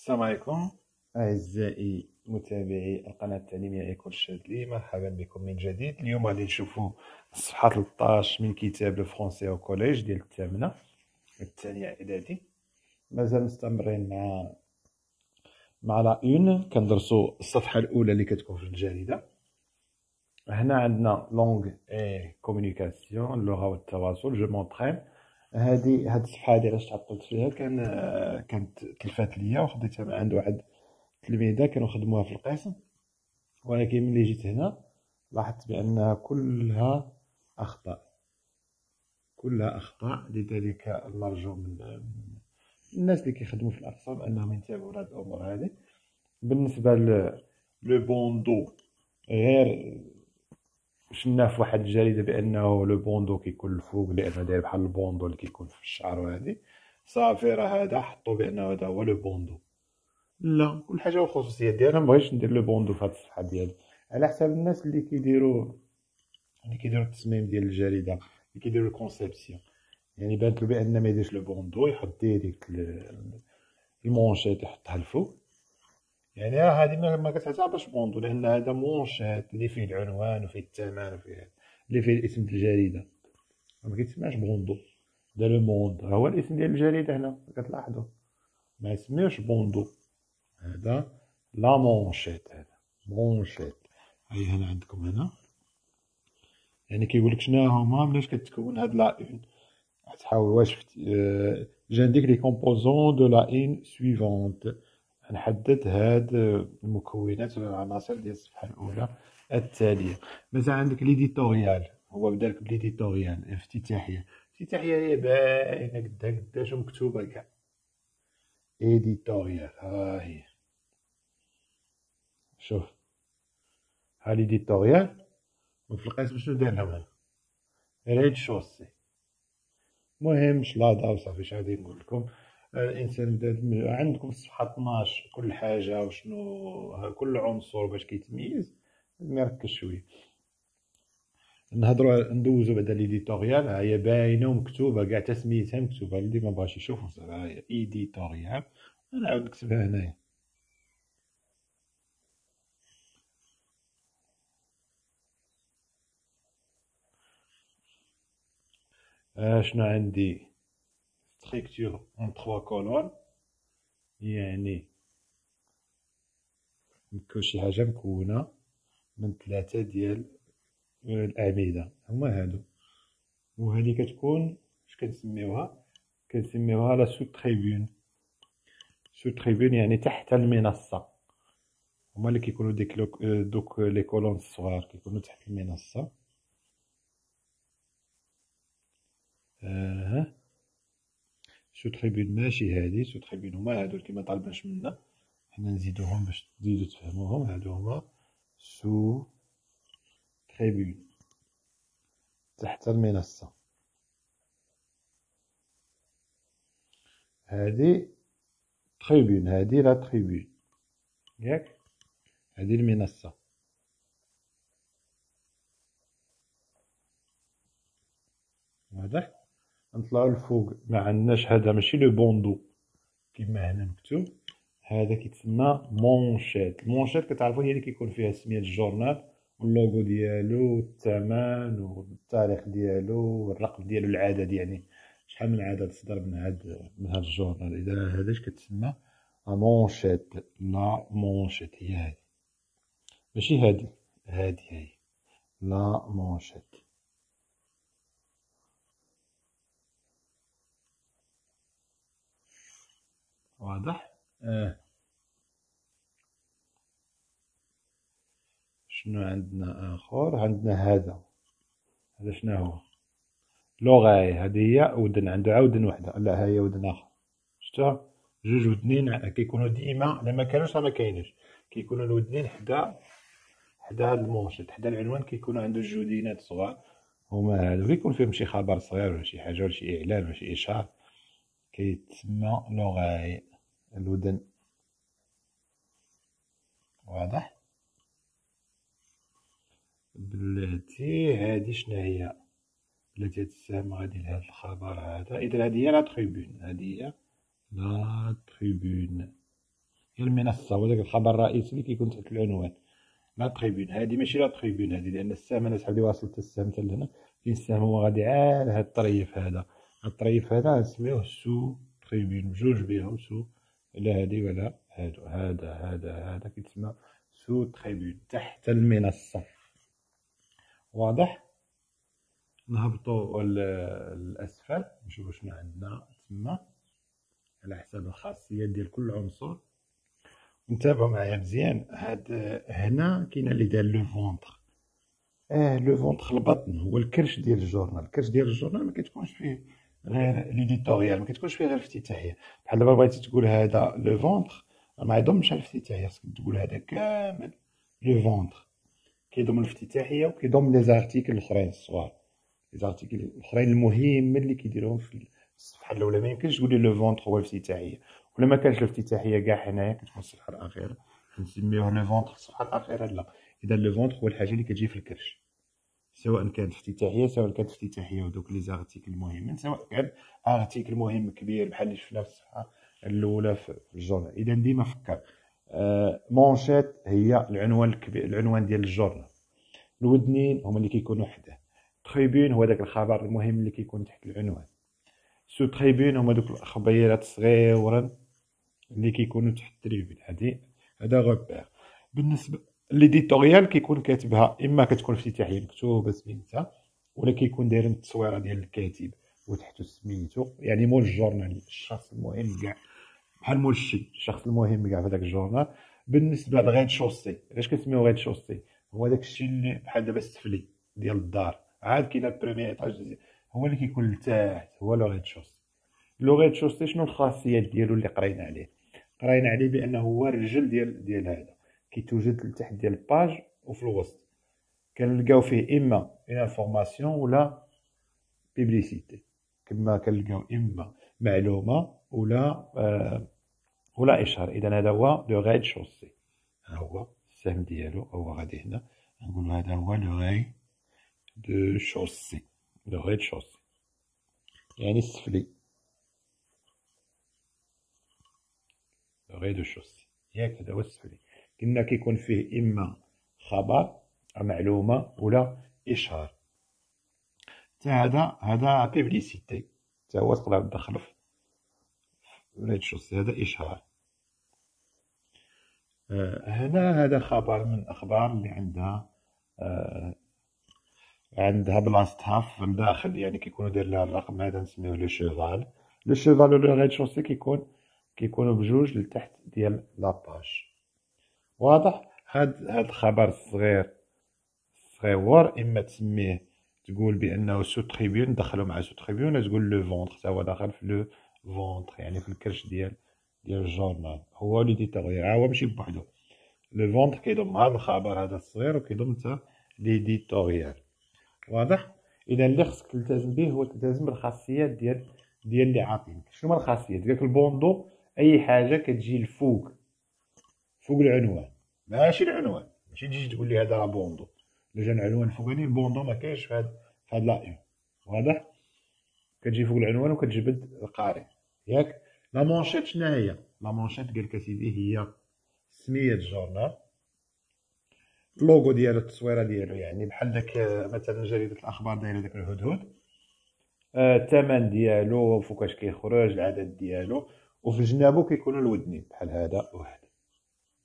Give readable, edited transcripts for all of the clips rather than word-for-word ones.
السلام عليكم أعزائي متابعي القناة التعليمية إيكول شادلي، مرحبا بكم من جديد. اليوم غادي نشوفوا الصفحة 13 من كتاب لو فرونسي أو كوليج ديال الثامنة الثانية إعدادي. مازال مستمرين مع لا اون، كندرسوا الصفحة الأولى اللي كتكون في الجريدة. هنا عندنا لونغ اي كومونيكاسيون، اللغة والتواصل، جو مونطرين. هاد الصفحة هادي علاش تعطلت فيها، كانت تلفات ليا وخديتها من عند واحد التلميذة كانوا خدموها في القسم، ولكن ملي جيت هنا لاحظت بأنها كلها أخطاء، لذلك المرجو من الناس اللي كيخدموا في الأقسام أنهم ينتبهوا لهاد الأمور هادي. بالنسبة لو بوندو، غير شفنا في واحد الجريدة بأنه لو بوندو كيكون الفوق لأنه داير بحال البوندو اللي كيكون في الشعر، وهادي صافي راه هذا حطو بأنه هذا هو لو بوندو. لا، كل حاجه والخصوصيه ديالها. مبغيتش ندير لو بوندو في هاد الصفحه ديالي على حساب الناس اللي كيديروا التصميم ديال الجريده، اللي كيديروا الكونسيبسيون. يعني بانت له بان ما يديرش لو بوندو، يحط ديريكت المونشيت يحطها الفوق. يعني راه هادي ما كتعتبرش بوندو، لان هذا مونشيت اللي فيه العنوان وفيه الثمن وفيه اللي فيه الاسم ديال الجريده، ما كيتسمعش بوندو. دا لو موند هو الاسم ديال الجريده هنا كتلاحظوا، ما يسميوش بوندو. هذا لا مونشيت، هذا مونشيت. هاي هنا عندكم هنا، يعني كيقولك شنو هما ملاش كتكون هاد لا اون. غتحاول واش جانديك لي كومبوزون دو لا اون سويفونت. نحدد هاد المكونات والعناصر ديال الصفحه الاولى التاليه. مثلا عندك ليديتوريال، هو بدا لك بليديتوريال افتتاحيه. هي باينه قداش ومكتوبه كاع. ايديتوريال ها هي، شوف ها ليديتوريال. وفي القسم شنو داير هنا؟ ريد شوسي. المهم شلاضه وصافي. اش غادي نقول لكم؟ الانسان بدا عندكم الصفحه 12 كل حاجه وشنو كل عنصر باش كيتميز. نركز شويه، نهضروا ندوزو بعدا ليديتوريال. ها هي باينه ومكتوبه كاع، تسميتها مكتوبه. اللي ما بغاش يشوف ها هي ايديتوريال. نعاود نكتبها هنايا. شنو عندي؟ ستركتور اون 3 كولون، يعني شي حاجه مكونه من 3 ديال الأعمدة، هما هادو. وهادي كتكون اش كنسميوها لا سو تريبون. يعني تحت المنصة. هما اللي كيكونوا دوك لي كولون الصغار كيكونوا تحت المنصة. سو تريبون ماشي هادي. سو تريبون هما هادو اللي مطالبينش منا حنا نزيدوهم باش تزيدو تفهموهم. هادو هما سو تريبون تحت المنصة. هادي تريبون، هادي لا تريبون ياك، هادي المنصة. واضح؟ نطلعو الفوق ما عندناش. هذا ماشي لو بوندو كيما هنا مكتوب، هذا كيتسمى مونشيت. المونشيت كتعرفوا هي اللي كيكون فيها سمية الجورنال واللوغو ديالو والثمن والتاريخ ديالو والرقم ديالو، العدد، يعني شحال من عدد صدر من هاد الجورنال. اذا هذاش كتسمى مونشيت. لا مونشيت هي هادي، ماشي هادي. هي لا مونشيت. واضح؟ شنو عندنا اخر؟ عندنا هذا شنو هو؟ لوغاي. هذه هي ودن، عنده عاودن وحده. لا، هي ودن اخر. شفتها؟ جوج ودنين كيكونوا ديما، لما كانوش راه ما كاينش، كيكونوا الودنين حدا هاد المونشيت، حدا العنوان كيكونوا عنده جوجينات صغار. هما هادو كيكون فيهم شي خبر صغير ولا شي حاجه ولا شي اعلان ولا شي اشهار، كيتسمى لوغاي، الودن. واضح؟ بلاتي هادي شنو هي؟ بلاتي تسمى غادي لهاد الخبر هذا. اذا هادي هي لا تريبون. هادي هي لا تريبون. هي المنصة، هو داك الخبر الرئيسي اللي كيكون تحت العنوان. لا تريبيون هادي ماشي لا تريبيون هادي، لأن السهم أنا صاحبي واصل حتى السهم حتى لهنا، كاين السهم هو غادي عال هاد الطريف هذا، هاد الطريف هذا غنسميوه سو تريبيون، بجوج بيهم سو، لا هادي ولا هادو، هذا كيتسمى سو تريبيون تحت المنصة. واضح؟ نهبطو الأسفل نشوفو شنو عندنا تما على حساب الخاصيات ديال كل عنصر. نتابعو معايا مزيان. هاد هنا كاين اللي دار لو فونتر. لو فونتر البطن هو الكرش ديال الجورنال. الكرش ديال الجورنال ما كتكونش فيه غير ليديتوريال، ما كتكونش فيه غير الافتتاحيه. بحال دابا بغيتي تقول هذا لو فونتر ما يضمش على الافتتاحيه، خصك تقول هذا كامل لو فونتر، كيضم الافتتاحيه وكيضم لي زارتيكل الاخرين الصغار، لي زارتيكل الاخرين المهمين اللي كيديروهم في الصفحه الاولى. ما يمكنش تقول لي لو فونتر هو الافتتاحيه، ولا ما كانش الافتتاحيه كاع هنايا كتكون الصفحه الاخيره نسميوه لو فونتر الصفحه الاخيره. لا، اذا لو فونتر هو الحاجه اللي كتجي في الكرش، سواء كانت افتتاحيه ودوك لي زارتيكل المهمين، سواء كان ارتيكل مهم كبير بحال اللي شفنا في الصفحه الاولى في الجورنال. اذا ديما فكر، مونشيت هي العنوان الكبير، العنوان ديال الجورنال. الودنين هما اللي كيكونوا حداه. تريبيون هو داك الخبر المهم اللي كيكون تحت العنوان. سو تريبيون هما دوك الاخبيرات الصغيورين اللي كيكونوا تحت التريبيون. هذا غوبير. بالنسبه ليديتوريال كيكون كاتبها، اما كتكون افتتاحيه مكتوبه سميتها، ولا كيكون دايرين التصويره ديال الكاتب وتحته سميتو، يعني مول الجورنال، الشخص المهم كاع، بحال مول الشي، الشخص المهم كاع في داك الجورنال. بالنسبه لغيد شوسي، علاش كنسميو غيد شوسي؟ هو داك الشيء اللي بحال دابا السفلي ديال الدار، عاد كاين البريمير ايطاج هو اللي كيكون لتحت، هو لو غيد شوسي. لو غيد شوسي شنو الخاصيات ديالو اللي قرينا عليه؟ قرينا عليه بانه هو الرجل ديال هذا، كيتوجد لتحت ديال الباج وفي الوسط كنلقاو فيه اما انفورماسيون ولا بيبليسيتي، كما كنلقاو اما معلومه ولا اشهار. اذا هذا هو لو غيد شوسي، ها هو السهم ديالو هو غادي هنا، نقولوا هذا هو لو غي دو شوسي، لو غيد شوسي يعني السفلي، لو غي دو شوسي ياك، هذا هو السفلي. قلنا كيكون فيه اما خبر أو معلومه ولا اشهار. حتى هذا بيبليسيتي، حتى هو تقدر تدخلو في ريد شوسي، هذا اشهار. هنا هذا خبر من الاخبار اللي عندها بلاصتها في الداخل، يعني كيكونوا داير لها الرقم هذا نسميوه لو شوفال. لو شوفال ولا ريد شوسي كيكونوا بجوج لتحت ديال لاباج. واضح؟ هاد الخبر الصغير اما تسميه تقول بانه سو تريبيون، دخلوا مع سو تريبيون، ولا تقول لو فونتر، حتى هو داخل في لو فونتر يعني في الكرش ديال الجورنال، هو ليديتوريال، هو ماشي بوحدو. لو فونتر كيضم هذا الخبر هذا الصغير وكيضم حتى ليديتوريال. واضح؟ اذا اللي خصك تلتزم به هو تلتزم بالخاصيات ديال اللي عاطينك. شنو هما الخاصيات ديال البوندو؟ اي حاجه كتجي الفوق، فوق العنوان، ماشي العنوان، ماشي تجي تقول لي هذا راه بوندو، الا جا العنوان فوقاني البوندو ما كاينش في هاد لايون. واضح؟ كتجي فوق العنوان وكتجبد القارئ ياك. لا مونشيت شنو هي؟ لا مونشيت قالك اسيدي هي سميه الجورنال، اللوغو ديالو، التصويره ديالو، يعني بحال داك مثلا جريده الاخبار دايره داك الهدهد، الثمن ديالو، فوقاش كيخرج، العدد ديالو، وفي جنابو كيكونوا الودنين بحال هذا وهذا.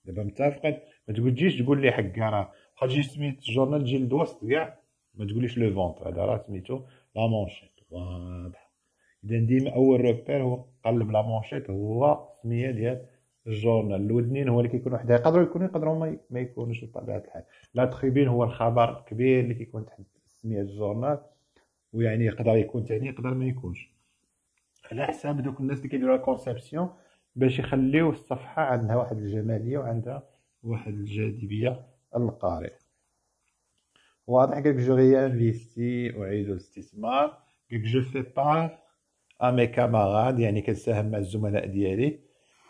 دابا متفقين؟ ما تجيش تقول لي حكا راه واخا تجي سميت الجورنال تجي للوسط كاع، ما تقوليش لو فونتر، هذا راه سميتو لا مونشيت. واضح؟ اذا ديما اول روبير هو قلب لا مونشيت، هو السميه ديال الجورنال. الودنين هو اللي كيكونوا حداه، يقدروا ما يكونوش بطبيعه الحال. لا تريبين هو الخبر الكبير اللي كيكون تحت سميه الجورنال، ويعني يقدر يكون ثاني يقدر ما يكونش، على حساب دوك الناس اللي كيديروا كونسيبسيون باش يخليو الصفحه عندها واحد الجماليه وعندها واحد الجاذبيه للقارئ. واضح؟ قالك جو ريانفيستي، اعيد الاستثمار. قالك جو في بار ا مي كاماراد، يعني كنساهم مع الزملاء ديالي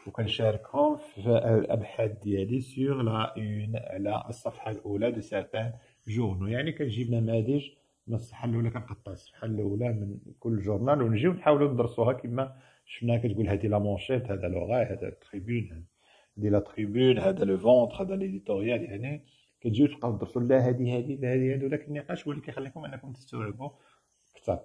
وكنشاركهم في الابحاث ديالي سور لا اون، على الصفحه الاولى دو سارتان جورنو، يعني كنجيب نماذج من الصفحه الاولى، كنقطع الصفحه الاولى من كل جورنال ونجيو نحاولوا ندرسوها كما شفنا. كتقول هذه لا مونشيت، هذا لوغاي، هذا تريبيون، ديال لا تريبون، هذا لو فونتر، هذا ليديتوريال. يعني كتجيو تبقاو تدرسوا لا هادي لا هادي داك النقاش هو اللي كيخليكم انكم تستوعبوا اكثر.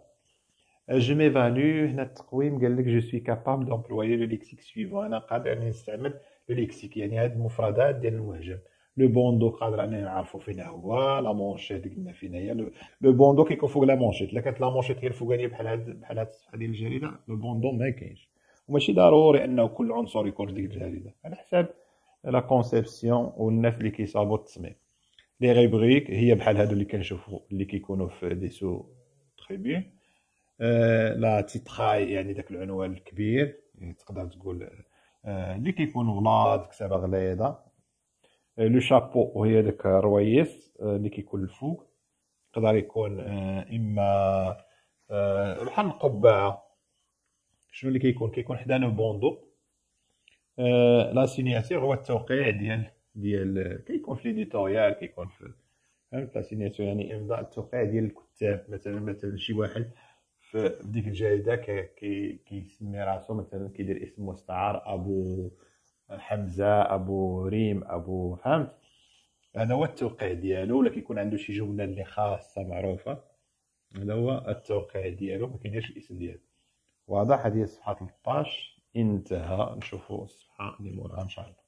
جو ميفالو هنا التقويم قال لك جو سوي كابابل دومبلويي لو ليكسيك سويفون، انا قادر اني نستعمل لو ليكسيك يعني هاد المفردات ديال المهجم. لو بوندو قادر انني نعرفو فين هو، لا مونشيت قلنا فين هي. لو بوندو كيكون فوق لا مونشيت، الا كانت لا مونشيت هي الفوقانيه بحال هاد الصفحه ديال الجريده، لو بوندو ما كاينش. وماشي ضروري انه كل عنصر يكون في ديك الجريده، على حساب لا كونسيبسيون والناس اللي كيصاوبوا التصميم. لي غيبريك هي بحال هادو اللي كنشوفوا اللي كيكونوا في دي سو تريبيون. لا تيتراي يعني داك العنوان الكبير، يعني تقدر تقول اللي كيكون غلاظ، كتابه غليظه. لو شابو وهي داك الرويس اللي كيكون الفوق، يقدر يكون اما بحال القبعه. شنو اللي كيكون حدا لو بوندو. لا سينياتور هو التوقيع ديال كيكون في ليديتوريال، كيكون في فهمت. لا سينياتور يعني امضاء التوقيع ديال الكتاب. مثلا شي واحد في ديك الجريده كيسمي راسو مثلا، كيدير اسم مستعار ابو حمزه، ابو ريم، ابو فهمت. هذا هو التوقيع ديالو. ولا كيكون عنده شي جمله اللي خاصه معروفه، هذا هو التوقيع ديالو، ما كيديرش الاسم ديالو. واضح. هذه الصفحه 13 انتهى. نشوفوا الصفحه اللي موراها ان شاء الله.